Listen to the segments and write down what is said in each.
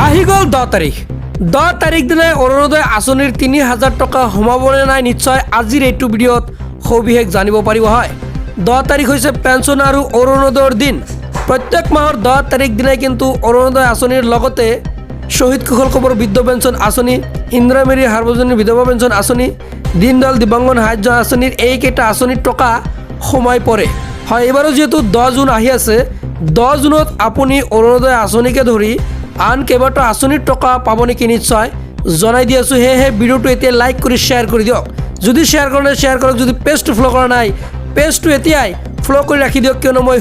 আহি গ'ল 10 তাৰিখ দিনাই অৰুণোদয় আঁচনিৰ ৩,০০০ টকা সোমাবনে নাই নিশ্চয় আজিৰ এইটো ভিডিঅ'ত সবিশেষ জানিব পাৰিব। হয়, 10 তাৰিখ হৈছে পেঞ্চন আৰু অৰুণোদয়ৰ দিন। প্ৰত্যেক মাহৰ 10 তাৰিখ দিনাই কিন্তু অৰুণোদয় আঁচনিৰ লগতে শ্বহীদ কুশল কোঁৱৰ বৃদ্ধ পেঞ্চন আঁচনি, ইন্দিৰা মেৰী সাৰ্বজনীন বিধৱা পেঞ্চন আঁচনি, দীনদয়াল দিব্যাংগ সাহায্য আঁচনিৰ এইকেইটা আঁচনিৰ টকা সোমাই পৰে। হয়, এইবাৰো যিহেতু 10 জুন আহি আছে, 10 জুনত আপুনি অৰুণোদয় আঁচনিকে ধৰি আন কেইবাটাও আঁচনিৰ টকা পাব নেকি নিশ্চয় জনাই দি আছোঁ। সেয়েহে ভিডিঅ'টো এতিয়া লাইক কৰি শ্বেয়াৰ কৰি দিয়ক। যদি শ্বেয়াৰ কৰা নাই শ্বেয়াৰ কৰক, যদি পেজটো ফ'ল' কৰা নাই পেজটো এতিয়াই ফ'ল' কৰি ৰাখি দিয়ক, কিয়নো মই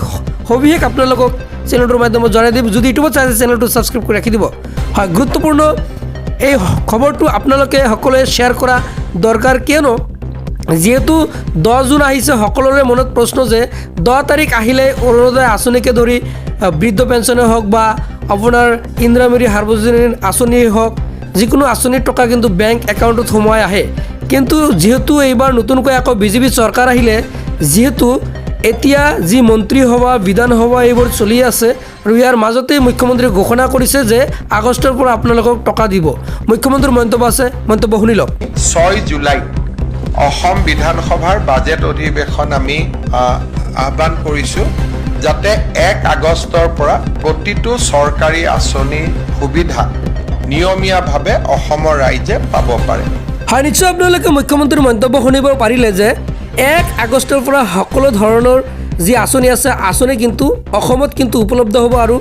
সবিশেষ আপোনালোকক চেনেলটোৰ মাধ্যমত জনাই দিম। যদি ইউটিউবত চাই আছে চেনেলটো ছাবস্ক্ৰাইব কৰি ৰাখি দিব। হয়, গুৰুত্বপূৰ্ণ এই খবৰটো আপোনালোকে সকলোৱে শ্বেয়াৰ কৰা দৰকাৰ, কিয়নো যিহেতু 10 জুন আহিছে, সকলোৰে মনত প্ৰশ্ন যে 10 তাৰিখ আহিলে অৰুণোদয় আঁচনিকে ধৰি বৃদ্ধ পেঞ্চনে হওক বা আপোনাৰ ইন্দিৰা মেৰী সাৰ্বজনীন আঁচনিয়েই হওক, যিকোনো আঁচনিৰ টকা কিন্তু বেংক একাউণ্টত সোমাই আহে। কিন্তু যিহেতু এইবাৰ নতুনকৈ আকৌ বিজেপি চৰকাৰ আহিলে, যিহেতু এতিয়া যি মন্ত্ৰীসভা বিধানসভা এইবোৰ চলি আছে আৰু ইয়াৰ মাজতেই মুখ্যমন্ত্ৰীয়ে ঘোষণা কৰিছে যে আগষ্টৰ পৰা আপোনালোকক টকা দিব। মুখ্যমন্ত্ৰীৰ মন্তব্য আছে, মন্তব্য শুনি লওক। 6 জুলাইত অসম বিধানসভাৰ বাজেট অধিৱেশন আমি আহ্বান কৰিছোঁ, যাতে 1 আগষ্টৰ পৰা প্ৰতিটো চৰকাৰী আঁচনিৰ সুবিধা নিয়মীয়াভাৱে অসমৰ ৰাইজে পাব পাৰে। হয়, নিশ্চয় আপোনালোকে মুখ্যমন্ত্ৰীৰ মন্তব্য শুনিব পাৰিলে যে 1 আগষ্টৰ পৰা সকলো ধৰণৰ যি আঁচনি আছে, আঁচনি কিন্তু অসমত কিন্তু উপলব্ধ হ'ব আৰু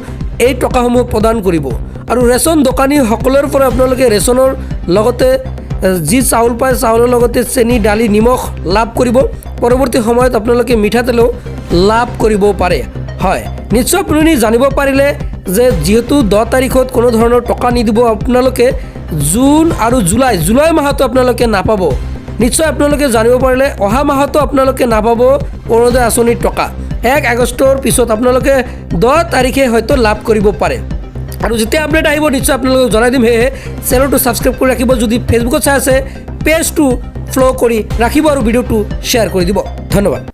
এই টকাসমূহ প্ৰদান কৰিব। আৰু ৰেচন দোকানীসকলৰ পৰা আপোনালোকে ৰেচনৰ লগতে যি চাউল পায়, চাউলৰ লগতে চেনি, দালি, নিমখ লাভ কৰিব। পৰৱৰ্তী সময়ত আপোনালোকে মিঠাতেলো লাভ কৰিব পাৰে। হয়, নিশ্চয় আপুনি জানিব পাৰিলে যে যিহেতু 10 তাৰিখত কোনো ধৰণৰ টকা নিদিব, আপোনালোকে জুন আৰু জুলাই মাহতো আপোনালোকে নাপাব। নিশ্চয় আপোনালোকে জানিব পাৰিলে অহা মাহতো আপোনালোকে নাপাব অৰুণোদয় আঁচনিৰ টকা। 1 আগষ্টৰ পিছত আপোনালোকে 10 তাৰিখে হয়তো লাভ কৰিব পাৰে। আৰু যেতিয়া আপডেট আহিব নিশ্চয় আপোনালোকক জনাই দিম। সেয়েহে চেনেলটো ছাবস্ক্ৰাইব কৰি ৰাখিব। যদি ফেচবুকত চাই আছে পেজটো ফ'ল' কৰি ৰাখিব আৰু ভিডিঅ'টো শ্বেয়াৰ কৰি দিব। ধন্যবাদ।